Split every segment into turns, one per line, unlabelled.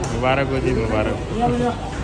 मुबारक हो जी, मुबारक।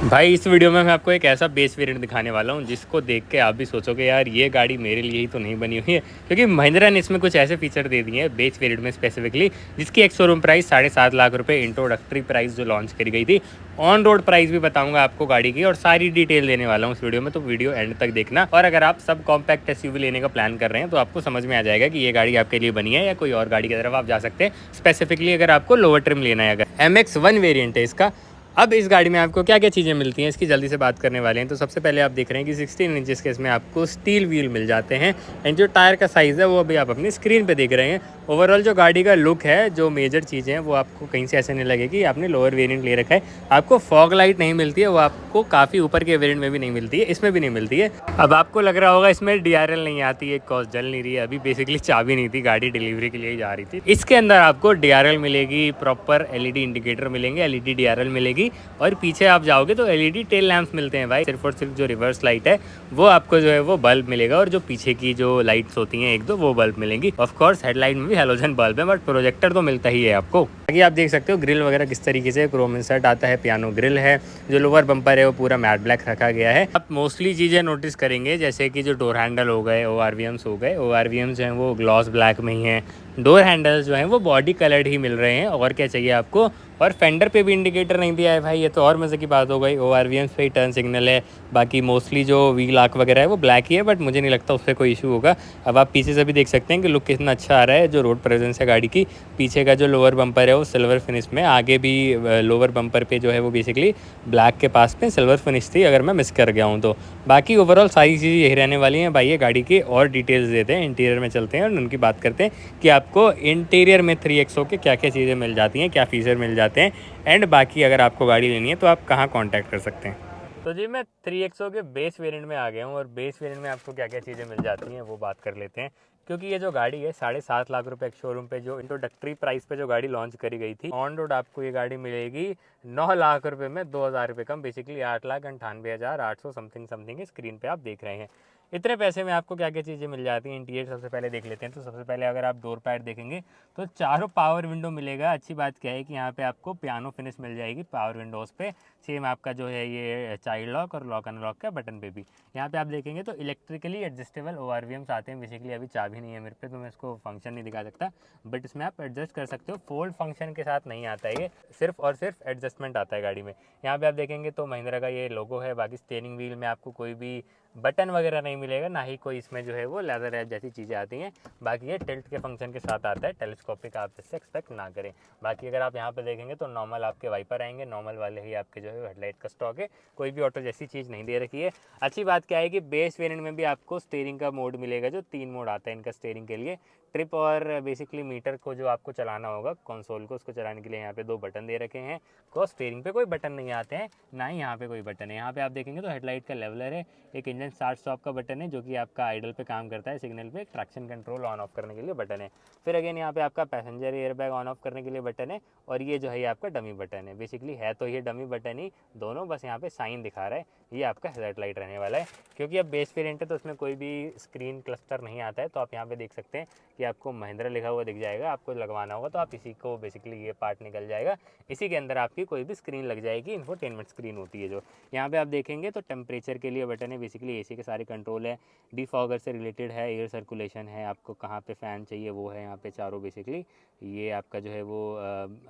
भाई इस वीडियो में मैं आपको एक ऐसा बेस वेरिएंट दिखाने वाला हूँ जिसको देख के आप भी सोचोगे यार ये गाड़ी मेरे लिए ही तो नहीं बनी हुई है, क्योंकि महिंद्रा ने इसमें कुछ ऐसे फीचर दे दिए हैं बेस वेरिएंट में स्पेसिफिकली, जिसकी एक शोरूम प्राइस 7.5 लाख रुपए इंट्रोडक्टरी प्राइस जो लॉन्च करी गई थी। ऑन रोड प्राइस भी बताऊंगा आपको गाड़ी की और सारी डिटेल देने वाला हूँ इस वीडियो में, तो वीडियो एंड तक देखना। और अगर आप सब कॉम्पैक्ट एसयूवी लेने का प्लान कर रहे हैं तो आपको समझ में आ जाएगा कि ये गाड़ी आपके लिए बनी है या कोई और गाड़ी की तरफ आप जा सकते हैं, स्पेसिफिकली अगर आपको लोअर ट्रिम लेना है। अगर MX-1 वेरिएंट है इसका। अब इस गाड़ी में आपको क्या क्या चीज़ें मिलती हैं इसकी जल्दी से बात करने वाले हैं। तो सबसे पहले आप देख रहे हैं कि 16 इंचेस के इसमें आपको स्टील व्हील मिल जाते हैं, एंड जो टायर का साइज़ है वो अभी आप अपनी स्क्रीन पे देख रहे हैं। ओवरऑल जो गाड़ी का लुक है, जो मेजर चीज़ें हैं वो आपको कहीं से ऐसे नहीं लगेगी आपने लोअर वेरिएंट ले रखा है। आपको फॉग लाइट नहीं मिलती है, वो आपको काफ़ी ऊपर के वेरिएंट में भी नहीं मिलती है, इसमें भी नहीं मिलती है। अब आपको लग रहा होगा इसमें DRL नहीं आती है, कॉस्ट जल नहीं रही है, अभी बेसिकली चाबी नहीं थी, गाड़ी डिलीवरी के लिए ही जा रही थी। इसके अंदर आपको DRL मिलेगी, प्रॉपर LED इंडिकेटर मिलेंगे, LED DRL मिलेगी, और पीछे आप जाओगे तो LED टेल लैंप्स मिलते हैं भाई। सिर्फ और सिर्फ जो रिवर्स लाइट है वो आपको जो है वो बल्ब मिलेगा, और जो पीछे की जो लाइट्स होती हैं एक दो वो बल्ब मिलेंगी। ऑफ कोर्स हेडलाइट में भी हेलोजन बल्ब है, बट प्रोजेक्टर तो मिलता ही है आपको। बाकी आप देख सकते हो ग्रिल वगैरह किस तरीके से क्रोम इंसर्ट आता है, पियानो ग्रिल है, जो लोअर बम्पर है वो पूरा मैट ब्लैक रखा गया है। आप मोस्टली चीज़ें नोटिस करेंगे जैसे कि जो डोर हैंडल हो गए, ORVMs हो गए, ORVMs जो हैं वो ग्लॉस ब्लैक में ही हैं। डोर हैंडल्स जो हैं वो बॉडी कलर्ड ही मिल रहे हैं, और क्या चाहिए आपको। और फेंडर पे भी इंडिकेटर नहीं दिया है भाई, ये तो और मज़े की बात हो गई। ORVMs पे ही टर्न सिग्नल है, बाकी मोस्टली जो वी लॉक वगैरह है वो ब्लैक ही है, बट मुझे नहीं लगता उससे कोई इशू होगा। अब आप पीछे से भी देख सकते हैं कि लुक कितना अच्छा आ रहा है, जो रोड प्रेजेंस है गाड़ी की। पीछे का जो लोअर बम्पर है वो सिल्वर फिनिश में, आगे भी लोअर बम्पर पे जो है वो बेसिकली ब्लैक के पास में सिल्वर फिनिश थी, अगर मैं मिस कर गया हूँ तो। बाकी ओवरऑल सारी चीज़ें यही रहने वाली हैं भाई। ये गाड़ी की और डिटेल्स देते हैं, इंटीरियर में चलते हैं और उनकी बात करते हैं कि आपको इंटीरियर में 3XO के क्या क्या चीज़ें मिल जाती हैं, क्या फीचर मिल जाते हैं, एंड बाकी अगर आपको गाड़ी लेनी है तो आप कहाँ कांटेक्ट कर सकते हैं। तो जी मैं 3XO के बेस वेरिएंट में आ गया हूँ, और बेस वेरिएंट में आपको क्या क्या चीज़ें मिल जाती हैं वो बात कर लेते हैं। क्योंकि ये जो गाड़ी है 7.5 लाख रुपए एक शोरूम पे जो इंट्रोडक्टरी प्राइस पे जो गाड़ी लॉन्च करी गई थी, ऑन रोड आपको ये गाड़ी मिलेगी 9 लाख रुपए में 2,000 रुपये कम, बेसिकली 8,98,800 समथिंग समथिंग स्क्रीन पे आप देख रहे हैं। इतने पैसे में आपको क्या क्या चीज़ें मिल जाती हैं। इंटीरियर सबसे पहले देख लेते हैं। तो सबसे पहले अगर आप डोर पैड देखेंगे तो चारों पावर विंडो मिलेगा। अच्छी बात क्या है कि यहाँ पे आपको पियानो फिनिश मिल जाएगी पावर विंडोज़ पे। सेम आपका जो है ये चाइल्ड लॉक और लॉक अनलॉक का बटन पे भी यहाँ पे आप देखेंगे तो इलेक्ट्रिकली एडजस्टेबल ORVMs आते हैं। बेसिकली अभी चाबी नहीं है मेरे पे तो मैं इसको फंक्शन नहीं दिखा सकता, बट इसमें आप एडजस्ट कर सकते हो। फोल्ड फंक्शन के साथ नहीं आता है ये, सिर्फ और सिर्फ एडजस्टमेंट आता है गाड़ी में। यहाँ पे आप देखेंगे तो महिंद्रा का ये लोगो है। बाकी स्टीयरिंग व्हील में आपको कोई भी बटन वगैरह नहीं मिलेगा, ना ही कोई इसमें जो है वो लेदर रैप जैसी चीज़ें आती हैं। बाकी ये टिल्ट के फंक्शन के साथ आता है, टेलीस्कोपिक आप इससे एक्सपेक्ट ना करें। बाकी अगर आप यहाँ पे देखेंगे तो नॉर्मल आपके वाइपर आएंगे, नॉर्मल वाले ही आपके जो है हेडलाइट का स्टॉक है, कोई भी ऑटो जैसी चीज़ नहीं दे रखी है। अच्छी बात क्या है कि बेस वेरिएंट में भी आपको स्टीयरिंग का मोड मिलेगा, जो 3 मोड आता है इनका स्टीयरिंग के लिए। ट्रिप और बेसिकली मीटर को जो आपको चलाना होगा कंसोल को, उसको चलाने के लिए यहाँ पे 2 बटन दे रखे हैं। को स्टीयरिंग पे कोई बटन नहीं आते हैं, ना ही यहाँ पे कोई बटन है। यहाँ पे आप देखेंगे तो हेडलाइट का लेवलर है, एक इंजन स्टार्ट स्टॉप का बटन है जो कि आपका आइडल पे काम करता है सिग्नल पे, ट्रैक्शन कंट्रोल ऑन ऑफ करने के लिए बटन है। फिर अगेन यहाँ पे आपका passenger air bag on off करने के लिए बटन है, और ये जो है आपका डमी बटन है। बेसिकली है तो ये डमी बटन ही दोनों, बस यहाँ पे साइन दिखा रहा है। ये आपका हेडलाइट लाइट रहने वाला है। क्योंकि अब बेस वेरिएंट है तो उसमें कोई भी स्क्रीन क्लस्टर नहीं आता है, तो आप यहाँ पे देख सकते हैं कि आपको महिंद्रा लिखा हुआ दिख जाएगा। आपको लगवाना होगा तो आप इसी को बेसिकली ये पार्ट निकल जाएगा, इसी के अंदर आपकी कोई भी स्क्रीन लग जाएगी। इंफोटेनमेंट स्क्रीन होती है जो यहाँ पे आप देखेंगे तो टेम्परेचर के लिए बटन है, बेसिकली AC के सारे कंट्रोल है। डिफॉगर से रिलेटेड है, एयर सर्कुलेशन है, आपको कहाँ पे फ़ैन चाहिए वो है यहाँ पे चारों। बेसिकली ये आपका जो है वो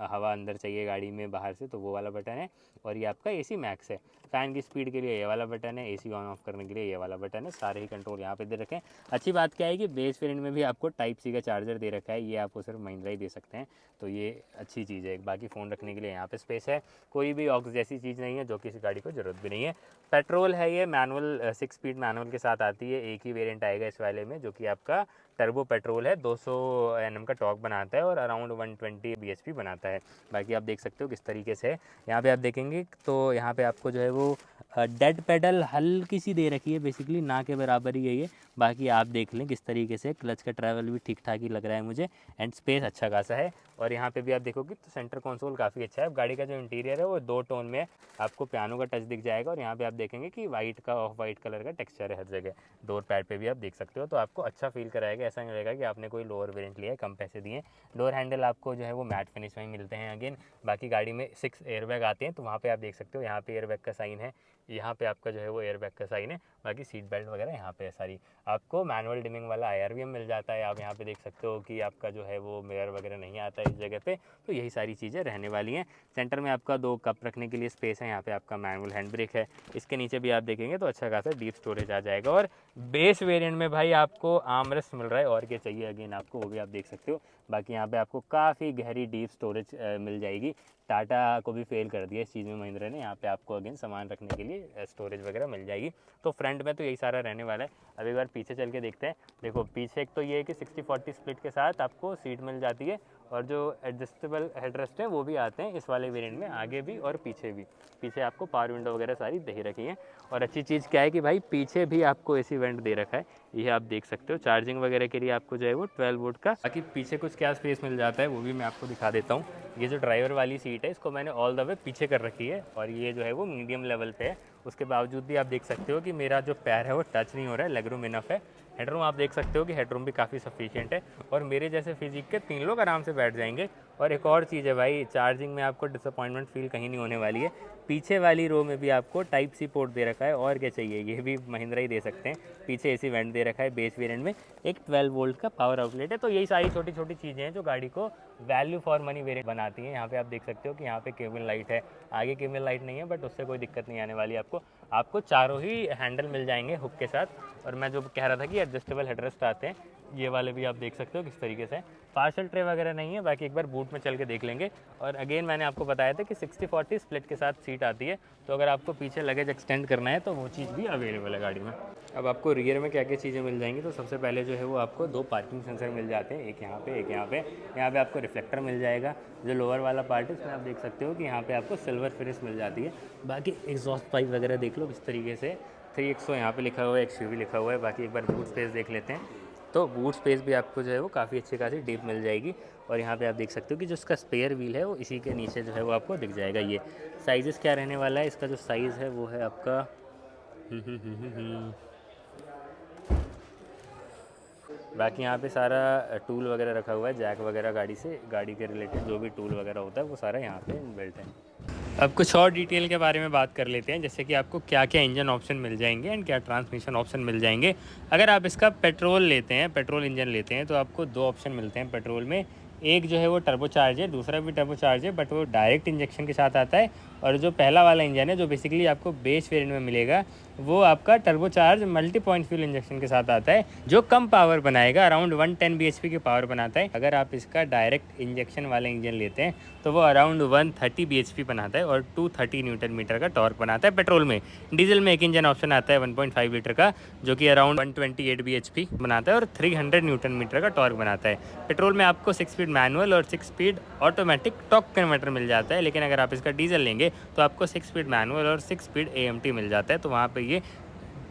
हवा अंदर चाहिए गाड़ी में बाहर से तो वो वाला बटन है, और ये आपका AC मैक्स है। फ़ैन की स्पीड के लिए ये वाला बटन है, AC ऑन ऑफ करने के लिए ये वाला बटन है। सारे ही कंट्रोल यहाँ पे दे रखे हैं। अच्छी बात क्या है कि बेस वेरिएंट में भी आपको टाइप C का चार्जर दे रखा है, ये आपको सिर्फ महिंद्रा ही दे सकते हैं, तो ये अच्छी चीज़ है। बाकी फ़ोन रखने के लिए यहाँ पे स्पेस है, कोई भी ऑक्स जैसी चीज़ नहीं है, जो कि इस गाड़ी को ज़रूरत भी नहीं है। पेट्रोल है ये, मैनुअल 6 स्पीड मैनुअल के साथ आती है। एक ही वेरिएंट आएगा इस वाले में जो कि आपका टर्बो पेट्रोल है, 200 Nm का टॉर्क बनाता है और अराउंड 120 bhp बनाता है। बाकी आप देख सकते हो किस तरीके से यहाँ पे आप देखेंगे तो यहाँ पे आपको जो है वो डेड पेडल हल्की सी दे रखी है, बेसिकली ना के बराबर ही है ये। बाकी आप देख लें किस तरीके से क्लच का ट्रैवल भी ठीक ठाक ही लग रहा है मुझे, एंड स्पेस अच्छा खासा है। और यहाँ पे भी आप देखोगे तो सेंटर कंसोल काफ़ी अच्छा है। गाड़ी का जो इंटीरियर है वो 2 टोन में है, आपको पियानो का टच दिख जाएगा। और यहाँ पे आप देखेंगे कि वाइट का ऑफ वाइट कलर का टेक्सचर है हर जगह, डोर पैड पे भी आप देख सकते हो, तो आपको अच्छा फील कराएगा। ऐसा नहीं लगेगा कि आपने कोई लोअर वेरिएंट लिया है, कम पैसे दिए। डोर हैंडल आपको जो है वो मैट फिनिश में ही मिलते हैं अगेन। बाकी गाड़ी में 6 एयरबैग आते हैं, तो वहाँ पे आप देख सकते हो, यहाँ पे एयरबैग का साइन है, यहाँ पे आपका जो है वो एयरबैग का साइन है। बाकी सीट बेल्ट वगैरह यहाँ पे है सारी। आपको मैनुअल डिमिंग वाला IR भी मिल जाता है। आप यहाँ पे देख सकते हो कि आपका जो है वो मिरर वगैरह नहीं आता है इस जगह पे। तो यही सारी चीज़ें रहने वाली हैं। सेंटर में आपका 2 कप रखने के लिए स्पेस है, यहाँ पे आपका मैनुअल हैंड ब्रेक है। इसके नीचे भी आप देखेंगे तो अच्छा खासा डीप स्टोरेज आ जाएगा। और बेस वेरिएंट में भाई आपको आर्मरेस्ट मिल रहा है, और क्या चाहिए अगेन आपको, वो भी आप देख सकते हो। बाकी यहाँ पे आपको काफ़ी गहरी डीप स्टोरेज मिल जाएगी। टाटा को भी फेल कर दिया इस चीज़ में महिंद्रा ने। यहाँ पे आपको अगेन सामान रखने के लिए स्टोरेज वगैरह मिल जाएगी। तो फ्रंट में तो यही सारा रहने वाला है। अब एक बार पीछे चल के देखते हैं। देखो पीछे एक तो ये है कि 60-40 स्प्लिट के साथ आपको सीट मिल जाती है, और जो एडजस्टेबल हेडरेस्ट हैं वो भी आते हैं इस वाले वेरिएंट में, आगे भी और पीछे भी। पीछे आपको पावर विंडो वगैरह सारी दे रखी हैं। और अच्छी चीज़ क्या है कि भाई पीछे भी आपको AC वेंट दे रखा है, ये आप देख सकते हो। चार्जिंग वगैरह के लिए आपको जो है वो 12 वोल्ट का। बाकी पीछे कुछ क्या स्पेस मिल जाता है वो भी मैं आपको दिखा देता हूँ। ये जो ड्राइवर वाली सीट है इसको मैंने ऑल द वे पीछे कर रखी है, और ये जो है वो मीडियम लेवल पे है। उसके बावजूद भी आप देख सकते हो कि मेरा जो पैर है वो टच नहीं हो रहा है, लेग रूम इनफ है। हेडरूम आप देख सकते हो कि हेडरूम भी काफ़ी सफिशिएंट है, और मेरे जैसे फिजिक के 3 लोग आराम से बैठ जाएंगे। और एक और चीज़ है भाई, चार्जिंग में आपको डिसअपॉइंटमेंट फील कहीं नहीं होने वाली है। पीछे वाली रो में भी आपको टाइप C पोर्ट दे रखा है, और क्या चाहिए, ये भी महिंद्रा ही दे सकते हैं। पीछे AC वेंट दे रखा है बेस वेरिएंट में, एक 12 वोल्ट का पावर आउटलेट है। तो यही सारी छोटी छोटी चीज़ें हैं जो गाड़ी को वैल्यू फॉर मनी वेरिएंट बनाती हैं। यहाँ पे आप देख सकते हो कि यहाँ पे केबल लाइट है, आगे केबल लाइट नहीं है, बट उससे कोई दिक्कत नहीं आने वाली आपको चारों ही हैंडल मिल जाएंगे हुक के साथ। और मैं जो कह रहा था कि एडजस्टेबल हेडरेस्ट आते हैं, ये वाले भी आप देख सकते हो किस तरीके से। पार्सल ट्रे वगैरह नहीं है, बाकी एक बार बूट में चल के देख लेंगे। और अगेन मैंने आपको बताया था कि 60-40 स्प्लिट के साथ सीट आती है, तो अगर आपको पीछे लगेज एक्सटेंड करना है तो वो चीज़ भी अवेलेबल है गाड़ी में। अब आपको रियर में क्या क्या चीज़ें मिल जाएंगी, तो सबसे पहले जो है वो आपको 2 पार्किंग सेंसर मिल जाते हैं, एक यहाँ पे एक यहाँ पे। यहाँ पे आपको रिफ्लेक्टर मिल जाएगा। जो लोअर वाला पार्ट है इसमें आप देख सकते हो कि यहाँ पे आपको सिल्वर फिनिश मिल जाती है। बाकी एग्जॉस्ट पाइप वगैरह देख लो किस तरीके से, 3XO यहाँ पे लिखा हुआ है, XUV लिखा हुआ है। बाकी एक बार बूट स्पेस देख लेते हैं, तो बूट स्पेस भी आपको जो है वो काफ़ी अच्छी खासी डीप मिल जाएगी। और यहाँ पे आप देख सकते हो कि जो इसका स्पेयर व्हील है वो इसी के नीचे जो है वो आपको दिख जाएगा। ये साइज़ क्या रहने वाला है, इसका जो साइज़ है वो है आपका बाकी यहाँ पे सारा टूल वगैरह रखा हुआ है, जैक वगैरह गाड़ी के रिलेटेड जो भी टूल वगैरह होता है वो सारा यहाँ पे इनबिल्ट है। अब कुछ और डिटेल के बारे में बात कर लेते हैं, जैसे कि आपको क्या क्या इंजन ऑप्शन मिल जाएंगे एंड क्या ट्रांसमिशन ऑप्शन मिल जाएंगे। अगर आप इसका पेट्रोल लेते हैं, पेट्रोल इंजन लेते हैं, तो आपको 2 ऑप्शन मिलते हैं पेट्रोल में। एक जो है वो टर्बोचार्ज है, दूसरा भी टर्बोचार्ज है, बट वो डायरेक्ट इंजेक्शन के साथ आता है। और जो पहला वाला इंजन है जो बेसिकली आपको बेस वेरिएंट में मिलेगा, वो आपका turbocharge multi point fuel injection के साथ आता है, जो कम पावर बनाएगा, अराउंड 110 bhp की पावर बनाता है। अगर आप इसका डायरेक्ट इंजेक्शन वाला इंजन लेते हैं तो वो अराउंड 130 bhp बनाता है और 230 न्यूटन मीटर का टॉर्क बनाता है पेट्रोल में। डीजल में एक इंजन ऑप्शन आता है 1.5 लीटर का, जो कि अराउंड 128 bhp बनाता है और 300 न्यूटन मीटर का टॉर्क बनाता है। पेट्रोल में आपको 6 स्पीड मैनुअल और 6 स्पीड ऑटोमेटिक टॉर्क कन्वर्टर मिल जाता है, लेकिन अगर आप इसका डीजल लेंगे तो आपको 6 स्पीड मैनुअल और 6 स्पीड AMT मिल जाता है। तो वहाँ पे ये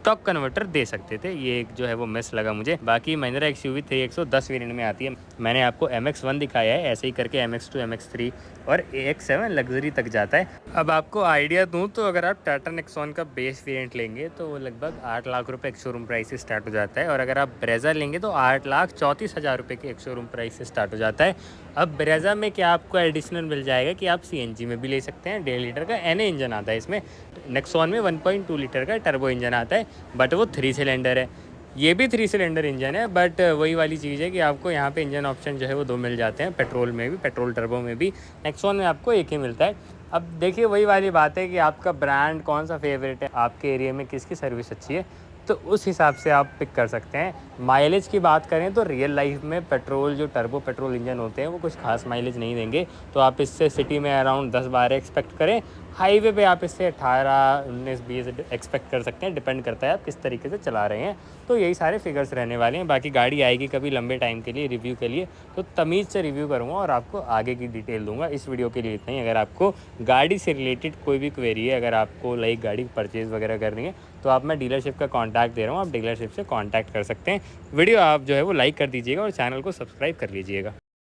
टॉर्क कन्वर्टर दे सकते थे, ये एक जो है वो मिस लगा मुझे। बाकी महिंद्रा XUV 3XO 10 वेरिएंट में आती है। मैंने आपको MX-1 दिखाया है, ऐसे ही करके MX-2, MX-3 और AX-7 लग्जरी तक जाता है। अब आपको आइडिया दूं तो अगर आप टाटा नेक्सॉन का बेस वेरिएंट लेंगे तो वो लगभग 8 लाख रुपये एक शोरूम प्राइस से स्टार्ट हो जाता है, और अगर आप ब्रेजा लेंगे तो 8,34,000 रुपये के एक शोरूम प्राइस से स्टार्ट हो जाता है। अब ब्रेजा में क्या आपको एडिशनल मिल जाएगा कि आप CNG में भी ले सकते हैं। 1.5 लीटर का NA इंजन आता है इसमें। नेक्सॉन में 1.2 लीटर का टर्बो इंजन आता है, बट वो 3 सिलेंडर है। ये भी 3 सिलेंडर इंजन है, बट वही वाली चीज़ है कि आपको यहाँ पे इंजन ऑप्शन जो है वो 2 मिल जाते हैं, पेट्रोल में भी, पेट्रोल टर्बो में भी। नेक्सॉन में आपको एक ही मिलता है। अब देखिए वही वाली बात है कि आपका ब्रांड कौन सा फेवरेट है, आपके एरिया में किसकी सर्विस अच्छी है। तो उस हिसाब से आप पिक कर सकते हैं। माइलेज की बात करें तो रियल लाइफ में पेट्रोल जो टर्बो पेट्रोल इंजन होते हैं वो कुछ खास माइलेज नहीं देंगे, तो आप इससे सिटी में अराउंड 10-12 एक्सपेक्ट करें। हाईवे पे आप इससे 18, 19, 20 एक्सपेक्ट कर सकते हैं, डिपेंड करता है आप किस तरीके से चला रहे हैं। तो यही सारे फिगर्स रहने वाले हैं। बाकी गाड़ी आएगी कभी लंबे टाइम के लिए रिव्यू के लिए तो तमीज़ से रिव्यू करूँगा और आपको आगे की डिटेल दूंगा। इस वीडियो के लिए इतना ही। अगर आपको गाड़ी से रिलेटेड कोई भी क्वेरी है, अगर आपको लाइक गाड़ी परचेज़ वगैरह करनी है, तो आप मैं डीलरशिप का कॉन्टैक्ट दे रहा हूँ, आप डीलरशिप से कॉन्टैक्ट कर सकते हैं। वीडियो आप जो है वो लाइक कर दीजिएगा और चैनल को सब्सक्राइब कर लीजिएगा।